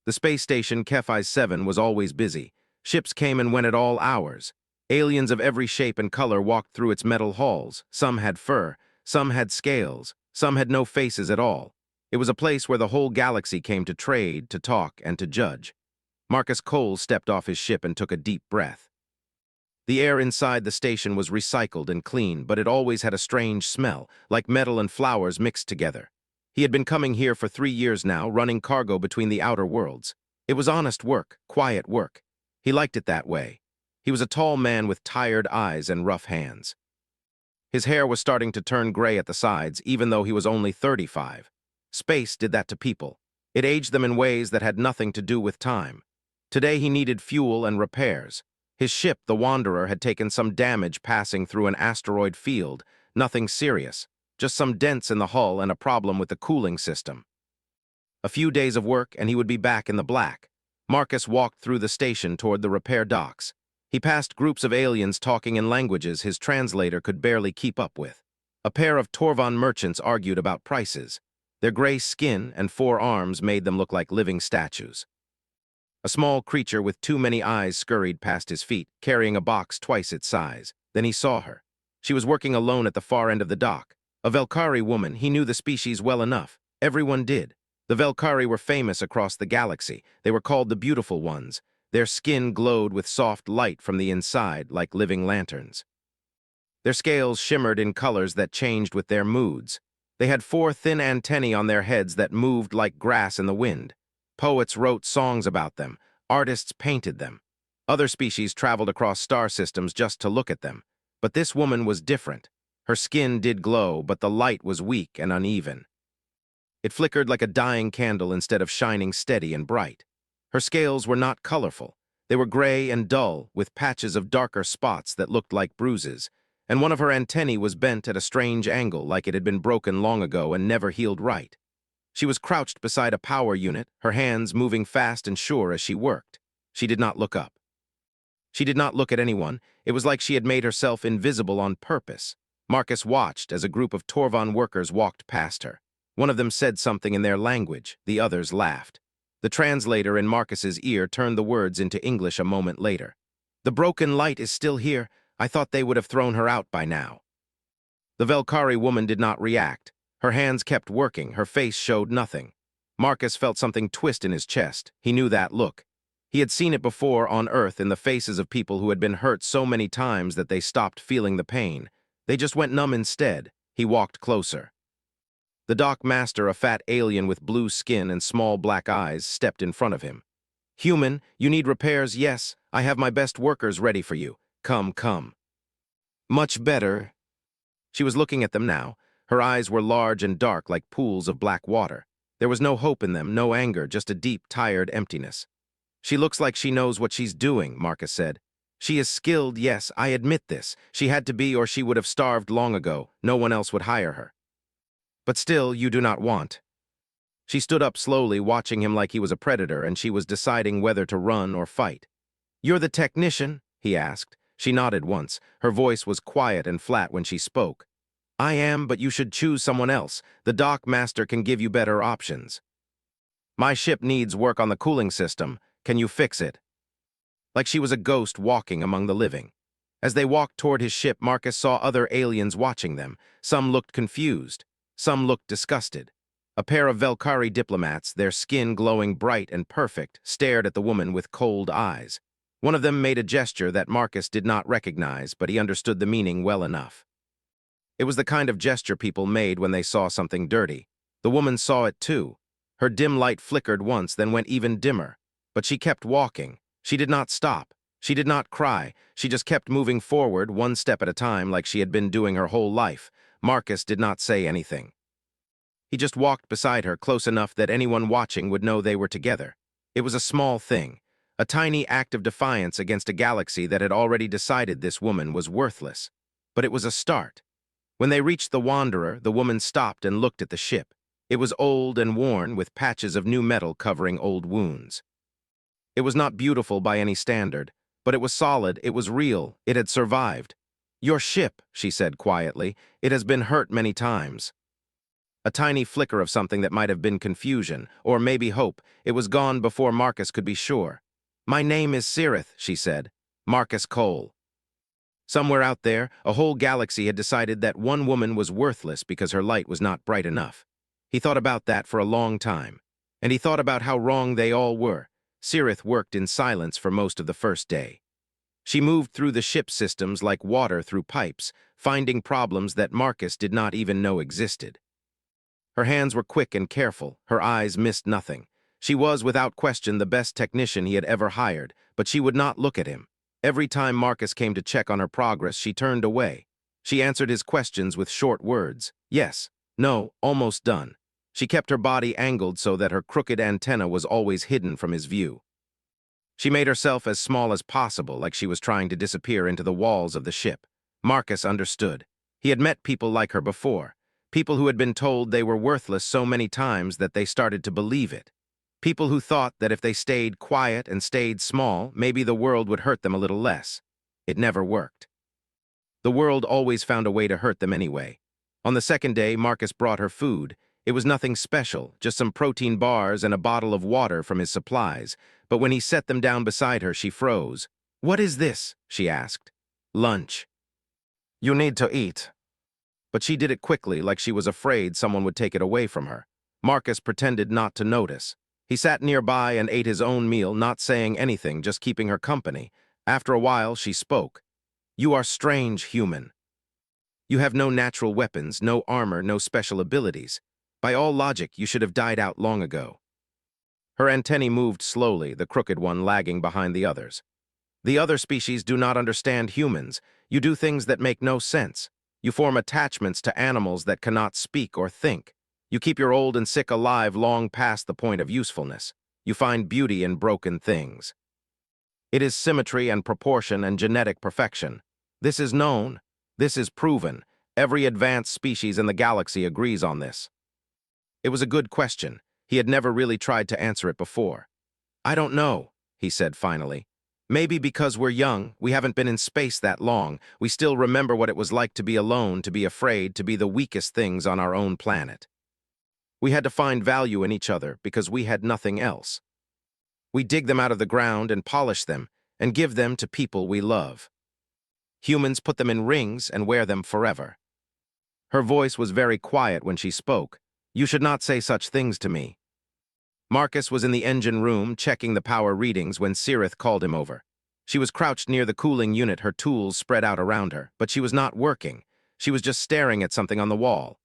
The space station Kephis 7 was always busy. Ships came and went at all hours. Aliens of every shape and color walked through its metal halls. Some had fur, some had scales, some had no faces at all. It was a place where the whole galaxy came to trade, to talk, and to judge. Marcus Cole stepped off his ship and took a deep breath. The air inside the station was recycled and clean, but it always had a strange smell, like metal and flowers mixed together. He had been coming here for 3 years now, running cargo between the outer worlds. It was honest work, quiet work. He liked it that way. He was a tall man with tired eyes and rough hands. His hair was starting to turn gray at the sides, even though he was only 35. Space did that to people. It aged them in ways that had nothing to do with time. Today he needed fuel and repairs. His ship, the Wanderer, had taken some damage passing through an asteroid field. Nothing serious, just some dents in the hull and a problem with the cooling system. A few days of work and he would be back in the black. Marcus walked through the station toward the repair docks. He passed groups of aliens talking in languages his translator could barely keep up with. A pair of Torvan merchants argued about prices. Their gray skin and 4 arms made them look like living statues. A small creature with too many eyes scurried past his feet, carrying a box twice its size. Then he saw her. She was working alone at the far end of the dock. A Velkari woman. He knew the species well enough. Everyone did. The Velkari were famous across the galaxy. They were called the Beautiful Ones. Their skin glowed with soft light from the inside, like living lanterns. Their scales shimmered in colors that changed with their moods. They had 4 thin antennae on their heads that moved like grass in the wind. Poets wrote songs about them. Artists painted them. Other species traveled across star systems just to look at them. But this woman was different. Her skin did glow, but the light was weak and uneven. It flickered like a dying candle instead of shining steady and bright. Her scales were not colorful. They were gray and dull, with patches of darker spots that looked like bruises, and one of her antennae was bent at a strange angle, like it had been broken long ago and never healed right. She was crouched beside a power unit, her hands moving fast and sure as she worked. She did not look up. She did not look at anyone. It was like she had made herself invisible on purpose. Marcus watched as a group of Torvan workers walked past her. One of them said something in their language. The others laughed. The translator in Marcus's ear turned the words into English a moment later. "The broken light is still here. I thought they would have thrown her out by now." The Velkari woman did not react. Her hands kept working. Her face showed nothing. Marcus felt something twist in his chest. He knew that look. He had seen it before on Earth in the faces of people who had been hurt so many times that they stopped feeling the pain. They just went numb instead. He walked closer. The dock master, a fat alien with blue skin and small black eyes, stepped in front of him. "Human, you need repairs? Yes, I have my best workers ready for you. Come, come." "Much better." She was looking at them now. Her eyes were large and dark like pools of black water. There was no hope in them, no anger, just a deep, tired emptiness. "She looks like she knows what she's doing," Marcus said. "She is skilled, yes, I admit this. She had to be or she would have starved long ago. No one else would hire her. But still, you do not want." She stood up slowly, watching him like he was a predator, and she was deciding whether to run or fight. "You're the technician?" he asked. She nodded once. Her voice was quiet and flat when she spoke. "I am, but you should choose someone else. The dock master can give you better options." "My ship needs work on the cooling system. Can you fix it?" Like she was a ghost walking among the living. As they walked toward his ship, Marcus saw other aliens watching them. Some looked confused. Some looked disgusted. A pair of Velkari diplomats, their skin glowing bright and perfect, stared at the woman with cold eyes. One of them made a gesture that Marcus did not recognize, but he understood the meaning well enough. It was the kind of gesture people made when they saw something dirty. The woman saw it too. Her dim light flickered once, then went even dimmer. But she kept walking. She did not stop. She did not cry. She just kept moving forward, one step at a time, like she had been doing her whole life. Marcus did not say anything. He just walked beside her, close enough that anyone watching would know they were together. It was a small thing, a tiny act of defiance against a galaxy that had already decided this woman was worthless. But it was a start. When they reached the Wanderer, the woman stopped and looked at the ship. It was old and worn, with patches of new metal covering old wounds. It was not beautiful by any standard, but it was solid, it was real, it had survived. "Your ship," she said quietly, "it has been hurt many times." A tiny flicker of something that might have been confusion, or maybe hope. It was gone before Marcus could be sure. "My name is Cirith," she said. "Marcus Cole." Somewhere out there, a whole galaxy had decided that one woman was worthless because her light was not bright enough. He thought about that for a long time. And he thought about how wrong they all were. Cirith worked in silence for most of the first day. She moved through the ship systems like water through pipes, finding problems that Marcus did not even know existed. Her hands were quick and careful, her eyes missed nothing. She was, without question, the best technician he had ever hired, but she would not look at him. Every time Marcus came to check on her progress, she turned away. She answered his questions with short words. Yes, no, almost done. She kept her body angled so that her crooked antenna was always hidden from his view. She made herself as small as possible, like she was trying to disappear into the walls of the ship. Marcus understood. He had met people like her before. People who had been told they were worthless so many times that they started to believe it. People who thought that if they stayed quiet and stayed small, maybe the world would hurt them a little less. It never worked. The world always found a way to hurt them anyway. On the second day, Marcus brought her food. It was nothing special, just some protein bars and a bottle of water from his supplies. But when he set them down beside her, she froze. "What is this?" she asked. "Lunch." "You need to eat." But she did it quickly, like she was afraid someone would take it away from her. Marcus pretended not to notice. He sat nearby and ate his own meal, not saying anything, just keeping her company. After a while, she spoke. "You are strange, human. You have no natural weapons, no armor, no special abilities. By all logic, you should have died out long ago." Her antennae moved slowly, the crooked one lagging behind the others. "The other species do not understand humans. You do things that make no sense. You form attachments to animals that cannot speak or think. You keep your old and sick alive long past the point of usefulness. You find beauty in broken things. It is symmetry and proportion and genetic perfection. This is known. This is proven. Every advanced species in the galaxy agrees on this." It was a good question. He had never really tried to answer it before. "I don't know," he said finally. "Maybe because we're young, we haven't been in space that long, we still remember what it was like to be alone, to be afraid, to be the weakest things on our own planet. We had to find value in each other because we had nothing else. We dig them out of the ground and polish them and give them to people we love. Humans put them in rings and wear them forever." Her voice was very quiet when she spoke. "You should not say such things to me." Marcus was in the engine room checking the power readings when Cirith called him over. She was crouched near the cooling unit, her tools spread out around her, but she was not working. She was just staring at something on the wall.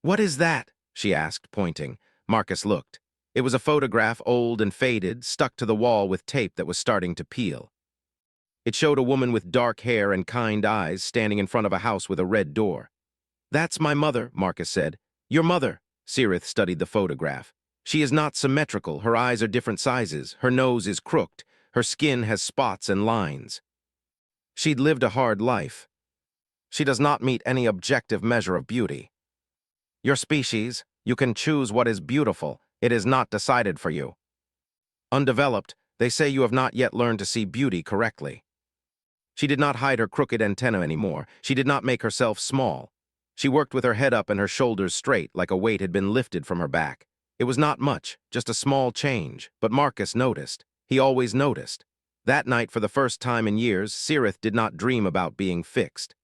"What is that?" she asked, pointing. Marcus looked. It was a photograph, old and faded, stuck to the wall with tape that was starting to peel. It showed a woman with dark hair and kind eyes standing in front of a house with a red door. "That's my mother," Marcus said. "Your mother." Cirith studied the photograph. "She is not symmetrical, her eyes are different sizes, her nose is crooked, her skin has spots and lines. She'd lived a hard life. She does not meet any objective measure of beauty. Your species, you can choose what is beautiful, it is not decided for you. Undeveloped, they say you have not yet learned to see beauty correctly." She did not hide her crooked antenna anymore. She did not make herself small. She worked with her head up and her shoulders straight, like a weight had been lifted from her back. It was not much, just a small change, but Marcus noticed. He always noticed. That night, for the first time in years, Cirith did not dream about being fixed.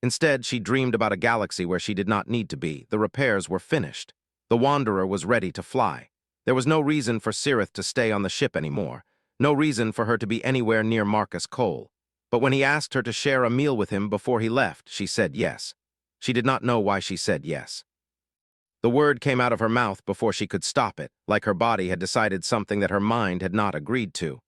Instead, she dreamed about a galaxy where she did not need to be. The repairs were finished. The Wanderer was ready to fly. There was no reason for Cirith to stay on the ship anymore. No reason for her to be anywhere near Marcus Cole. But when he asked her to share a meal with him before he left, she said yes. She did not know why she said yes. The word came out of her mouth before she could stop it, like her body had decided something that her mind had not agreed to.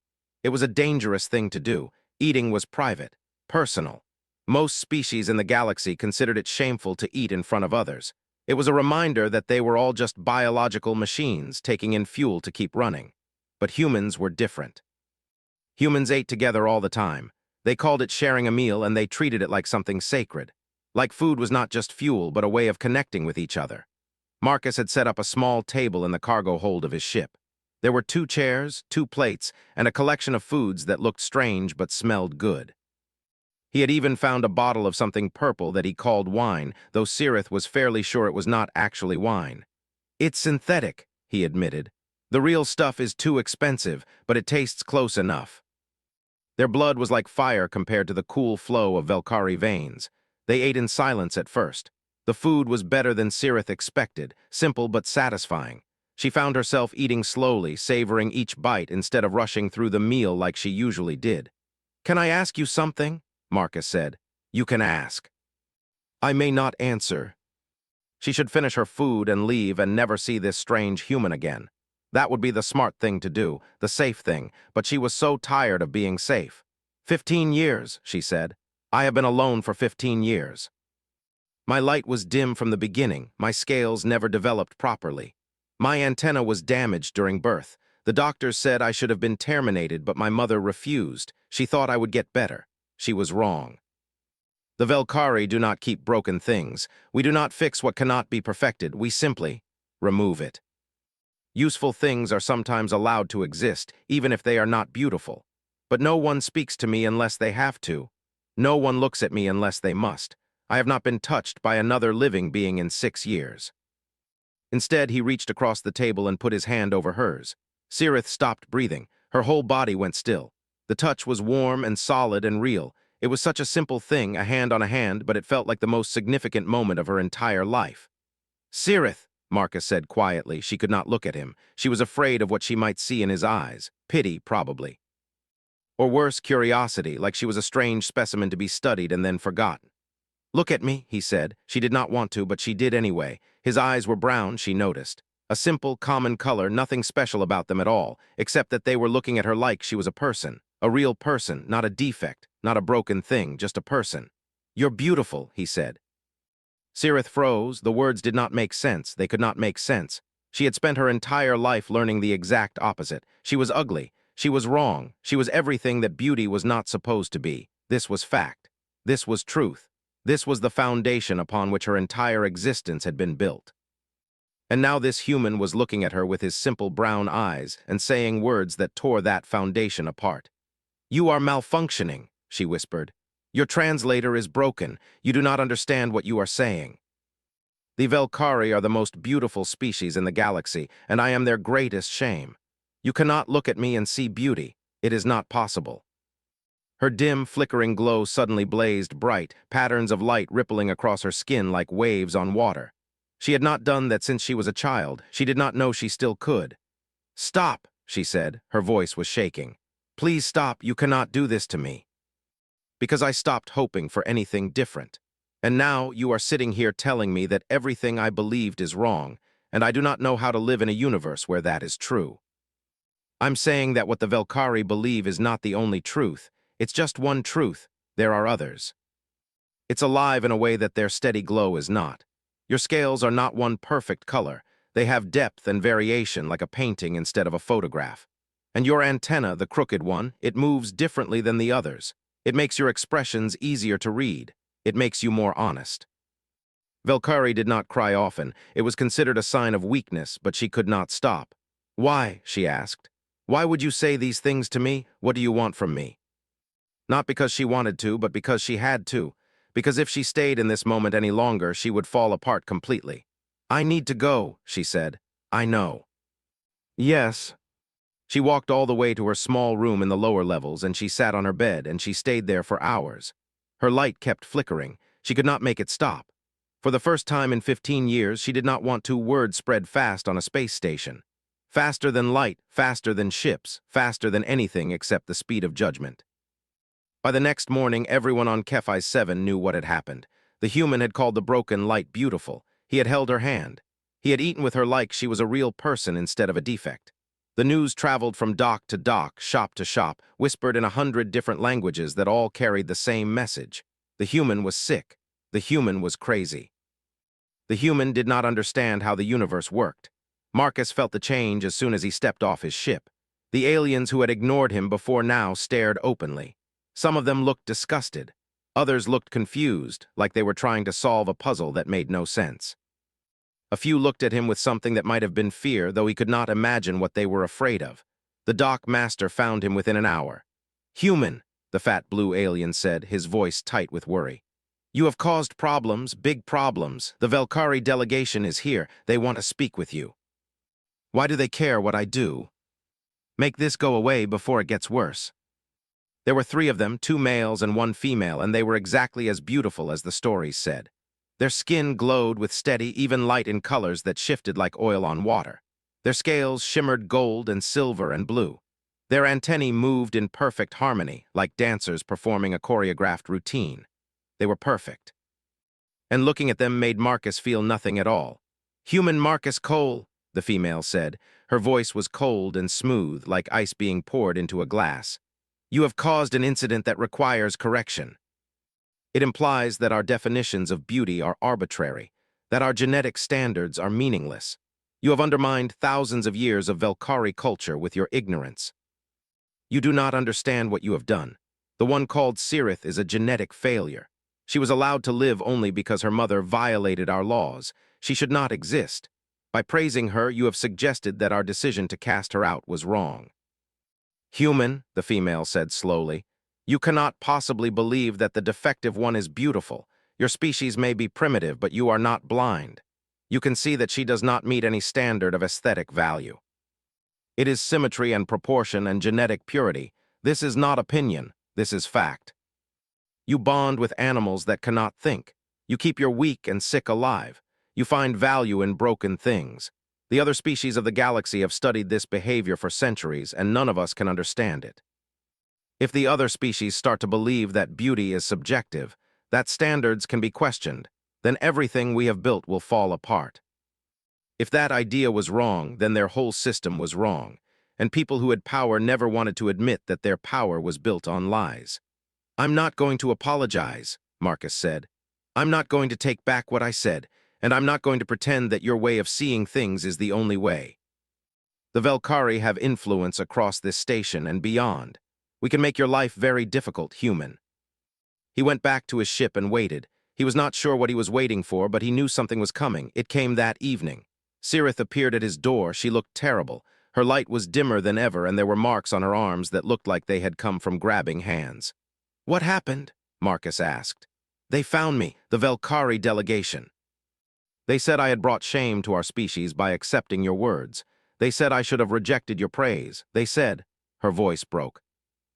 It was a dangerous thing to do. Eating was private, personal. Most species in the galaxy considered it shameful to eat in front of others. It was a reminder that they were all just biological machines taking in fuel to keep running. But humans were different. Humans ate together all the time. They called it sharing a meal, and they treated it like something sacred. Like food was not just fuel, but a way of connecting with each other. Marcus had set up a small table in the cargo hold of his ship. There were 2 chairs, 2 plates, and a collection of foods that looked strange but smelled good. He had even found a bottle of something purple that he called wine, though Cirith was fairly sure it was not actually wine. "It's synthetic," he admitted. "The real stuff is too expensive, but it tastes close enough." Their blood was like fire compared to the cool flow of Velkari veins. They ate in silence at first. The food was better than Cirith expected, simple but satisfying. She found herself eating slowly, savoring each bite instead of rushing through the meal like she usually did. "Can I ask you something?" Marcus said. "You can ask." "I may not answer." She should finish her food and leave and never see this strange human again. That would be the smart thing to do, the safe thing, but she was so tired of being safe. 15 years, she said. I have been alone for 15 years. My light was dim from the beginning, my scales never developed properly. My antenna was damaged during birth. The doctors said I should have been terminated, but my mother refused. She thought I would get better. She was wrong. The Velkari do not keep broken things. We do not fix what cannot be perfected. We simply remove it. Useful things are sometimes allowed to exist, even if they are not beautiful. But no one speaks to me unless they have to. No one looks at me unless they must. I have not been touched by another living being in 6 years. Instead, he reached across the table and put his hand over hers. Cirith stopped breathing. Her whole body went still. The touch was warm and solid and real. It was such a simple thing, a hand on a hand, but it felt like the most significant moment of her entire life. "Cirith," Marcus said quietly. She could not look at him. She was afraid of what she might see in his eyes. Pity, probably. Or worse, curiosity, like she was a strange specimen to be studied and then forgotten. "Look at me," he said. She did not want to, but she did anyway. His eyes were brown, she noticed. A simple, common color, nothing special about them at all, except that they were looking at her like she was a person. A real person, not a defect, not a broken thing, just a person. "You're beautiful," he said. Cirith froze. The words did not make sense. They could not make sense. She had spent her entire life learning the exact opposite. She was ugly. She was wrong. She was everything that beauty was not supposed to be. This was fact. This was truth. This was the foundation upon which her entire existence had been built. And now this human was looking at her with his simple brown eyes and saying words that tore that foundation apart. "You are malfunctioning," she whispered. "Your translator is broken. You do not understand what you are saying. The Velkari are the most beautiful species in the galaxy, and I am their greatest shame. You cannot look at me and see beauty. It is not possible." Her dim, flickering glow suddenly blazed bright, patterns of light rippling across her skin like waves on water. She had not done that since she was a child. She did not know she still could. "Stop," she said. Her voice was shaking. "Please stop. You cannot do this to me." "Because I stopped hoping for anything different. And now you are sitting here telling me that everything I believed is wrong, and I do not know how to live in a universe where that is true. I'm saying that what the Velkari believe is not the only truth. It's just one truth. There are others. It's alive in a way that their steady glow is not. Your scales are not one perfect color. They have depth and variation like a painting instead of a photograph. And your antenna, the crooked one, it moves differently than the others. It makes your expressions easier to read. It makes you more honest." Velkari did not cry often. It was considered a sign of weakness, but she could not stop. "Why?" she asked. "Why would you say these things to me? What do you want from me?" Not because she wanted to, but because she had to. Because if she stayed in this moment any longer, she would fall apart completely. "I need to go," she said. "I know." "Yes." She walked all the way to her small room in the lower levels, and she sat on her bed, and she stayed there for hours. Her light kept flickering. She could not make it stop. For the first time in 15 years, she did not want to word spread fast on a space station. Faster than light, faster than ships, faster than anything except the speed of judgment. By the next morning, everyone on Sci-fi 7 knew what had happened. The human had called the broken light beautiful. He had held her hand. He had eaten with her like she was a real person instead of a defect. The news traveled from dock to dock, shop to shop, whispered in 100 different languages that all carried the same message. The human was sick. The human was crazy. The human did not understand how the universe worked. Marcus felt the change as soon as he stepped off his ship. The aliens who had ignored him before now stared openly. Some of them looked disgusted. Others looked confused, like they were trying to solve a puzzle that made no sense. A few looked at him with something that might have been fear, though he could not imagine what they were afraid of. The dock master found him within an hour. "Human," the fat blue alien said, his voice tight with worry. You have caused problems, big problems. The Velkari delegation is here. They want to speak with you. Why do they care what I do? Make this go away before it gets worse. There were 3 of them, 2 males and 1 female, and they were exactly as beautiful as the stories said. Their skin glowed with steady, even light in colors that shifted like oil on water. Their scales shimmered gold and silver and blue. Their antennae moved in perfect harmony, like dancers performing a choreographed routine. They were perfect. And looking at them made Marcus feel nothing at all. Human Marcus Cole, the female said. Her voice was cold and smooth, like ice being poured into a glass. You have caused an incident that requires correction. It implies that our definitions of beauty are arbitrary, that our genetic standards are meaningless. You have undermined thousands of years of Velkari culture with your ignorance. You do not understand what you have done. The one called Sirith is a genetic failure. She was allowed to live only because her mother violated our laws. She should not exist. By praising her, you have suggested that our decision to cast her out was wrong. Human, the female said slowly, you cannot possibly believe that the defective one is beautiful. Your species may be primitive, but you are not blind. You can see that she does not meet any standard of aesthetic value. It is symmetry and proportion and genetic purity. This is not opinion. This is fact. You bond with animals that cannot think. You keep your weak and sick alive. You find value in broken things. The other species of the galaxy have studied this behavior for centuries, and none of us can understand it. If the other species start to believe that beauty is subjective, that standards can be questioned, then everything we have built will fall apart. If that idea was wrong, then their whole system was wrong, and people who had power never wanted to admit that their power was built on lies. I'm not going to apologize, Marcus said. I'm not going to take back what I said, and I'm not going to pretend that your way of seeing things is the only way. The Velkari have influence across this station and beyond. We can make your life very difficult, human. He went back to his ship and waited. He was not sure what he was waiting for, but he knew something was coming. It came that evening. Sirith appeared at his door. She looked terrible. Her light was dimmer than ever, and there were marks on her arms that looked like they had come from grabbing hands. What happened? Marcus asked. They found me, the Velkari delegation. They said I had brought shame to our species by accepting your words. They said I should have rejected your praise. They said, her voice broke.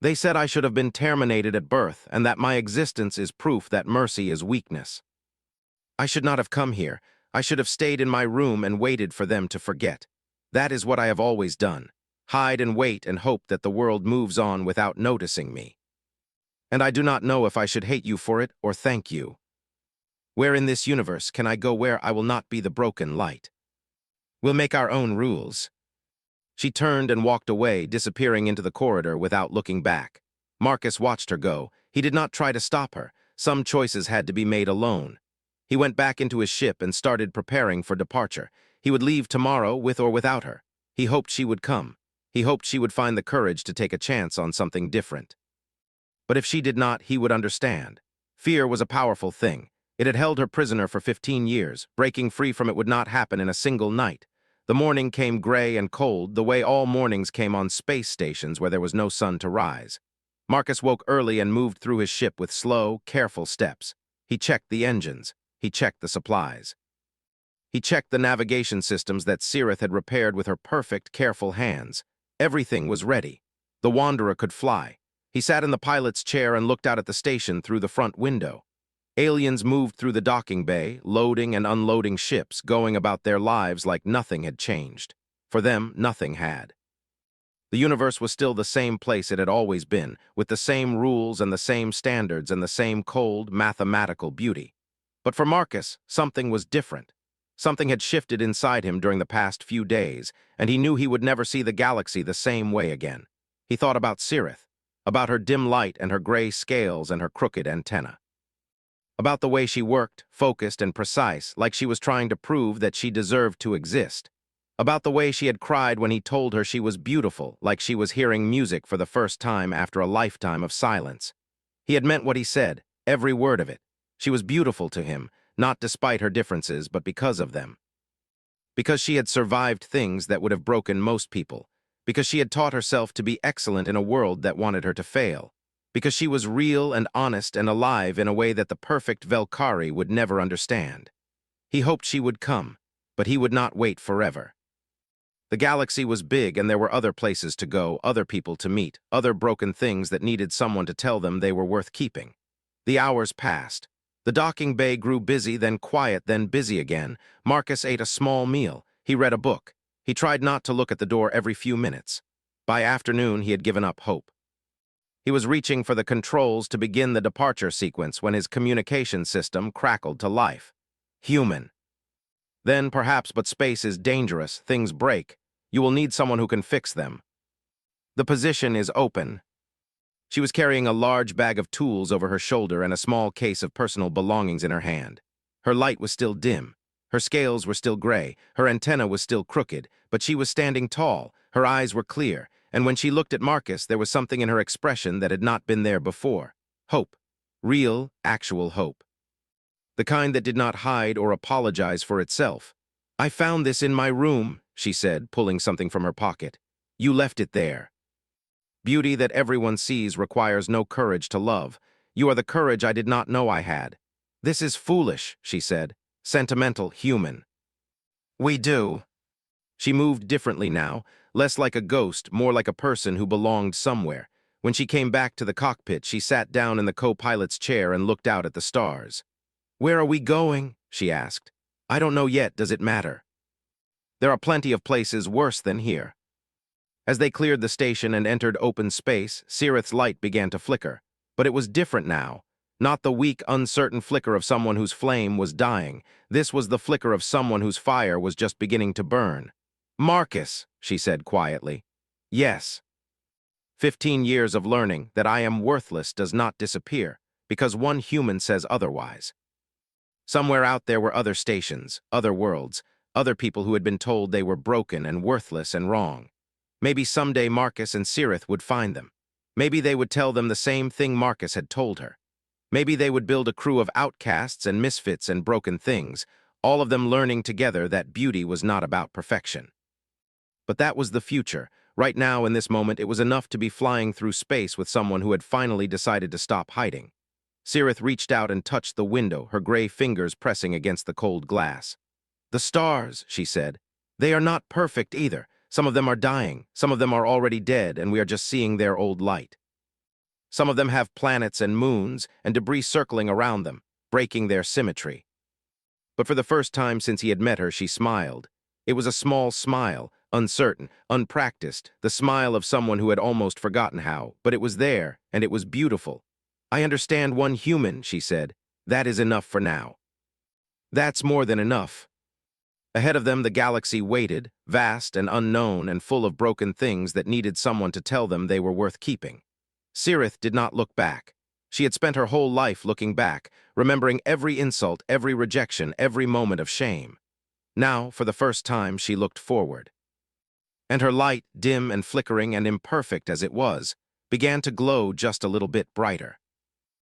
They said I should have been terminated at birth, and that my existence is proof that mercy is weakness. I should not have come here. I should have stayed in my room and waited for them to forget. That is what I have always done. Hide and wait and hope that the world moves on without noticing me. And I do not know if I should hate you for it or thank you. Where in this universe can I go where I will not be the broken light? We'll make our own rules. She turned and walked away, disappearing into the corridor without looking back. Marcus watched her go. He did not try to stop her. Some choices had to be made alone. He went back into his ship and started preparing for departure. He would leave tomorrow with or without her. He hoped she would come. He hoped she would find the courage to take a chance on something different. But if she did not, he would understand. Fear was a powerful thing. It had held her prisoner for 15 years. Breaking free from it would not happen in a single night. The morning came gray and cold, the way all mornings came on space stations where there was no sun to rise. Marcus woke early and moved through his ship with slow, careful steps. He checked the engines. He checked the supplies. He checked the navigation systems that Sirith had repaired with her perfect, careful hands. Everything was ready. The Wanderer could fly. He sat in the pilot's chair and looked out at the station through the front window. Aliens moved through the docking bay, loading and unloading ships, going about their lives like nothing had changed. For them, nothing had. The universe was still the same place it had always been, with the same rules and the same standards and the same cold, mathematical beauty. But for Marcus, something was different. Something had shifted inside him during the past few days, and he knew he would never see the galaxy the same way again. He thought about Sirith, about her dim light and her gray scales and her crooked antenna. About the way she worked, focused and precise, like she was trying to prove that she deserved to exist. About the way she had cried when he told her she was beautiful, like she was hearing music for the first time after a lifetime of silence. He had meant what he said, every word of it. She was beautiful to him, not despite her differences, but because of them. Because she had survived things that would have broken most people. Because she had taught herself to be excellent in a world that wanted her to fail. because she was real and honest and alive in a way that the perfect Velkari would never understand. He hoped she would come, but he would not wait forever. The galaxy was big and there were other places to go, other people to meet, other broken things that needed someone to tell them they were worth keeping. The hours passed. The docking bay grew busy, then quiet, then busy again. Marcus ate a small meal. He read a book. He tried not to look at the door every few minutes. By afternoon, he had given up hope. He was reaching for the controls to begin the departure sequence when his communication system crackled to life. Human. Then, perhaps, but space is dangerous, things break. You will need someone who can fix them. The position is open. She was carrying a large bag of tools over her shoulder and a small case of personal belongings in her hand. Her light was still dim. Her scales were still gray. Her antenna was still crooked, but she was standing tall. Her eyes were clear, and when she looked at Marcus, there was something in her expression that had not been there before. Hope. Real, actual hope. The kind that did not hide or apologize for itself. "I found this in my room," she said, pulling something from her pocket. "You left it there." Beauty that everyone sees requires no courage to love. You are the courage I did not know I had. "This is foolish," she said. "Sentimental, human." "We do." She moved differently now, less like a ghost, more like a person who belonged somewhere. When she came back to the cockpit, she sat down in the co-pilot's chair and looked out at the stars. "Where are we going?" she asked. "I don't know yet. Does it matter?" "There are plenty of places worse than here." As they cleared the station and entered open space, Cirith's light began to flicker. But it was different now. Not the weak, uncertain flicker of someone whose flame was dying. This was the flicker of someone whose fire was just beginning to burn. "Marcus," she said quietly. "Yes." 15 years of learning that I am worthless does not disappear, because one human says otherwise. Somewhere out there were other stations, other worlds, other people who had been told they were broken and worthless and wrong. Maybe someday Marcus and Cirith would find them. Maybe they would tell them the same thing Marcus had told her. Maybe they would build a crew of outcasts and misfits and broken things, all of them learning together that beauty was not about perfection. But that was the future. Right now, in this moment, it was enough to be flying through space with someone who had finally decided to stop hiding. Cirith reached out and touched the window, her gray fingers pressing against the cold glass. "The stars," she said. "They are not perfect either. Some of them are dying, some of them are already dead, and we are just seeing their old light. Some of them have planets and moons and debris circling around them, breaking their symmetry." But for the first time since he had met her, she smiled. It was a small smile, uncertain, unpracticed, the smile of someone who had almost forgotten how, but it was there, and it was beautiful. "I understand one human," she said. "That is enough for now." That's more than enough. Ahead of them, the galaxy waited, vast and unknown and full of broken things that needed someone to tell them they were worth keeping. Cirith did not look back. She had spent her whole life looking back, remembering every insult, every rejection, every moment of shame. Now, for the first time, she looked forward. And her light, dim and flickering and imperfect as it was, began to glow just a little bit brighter.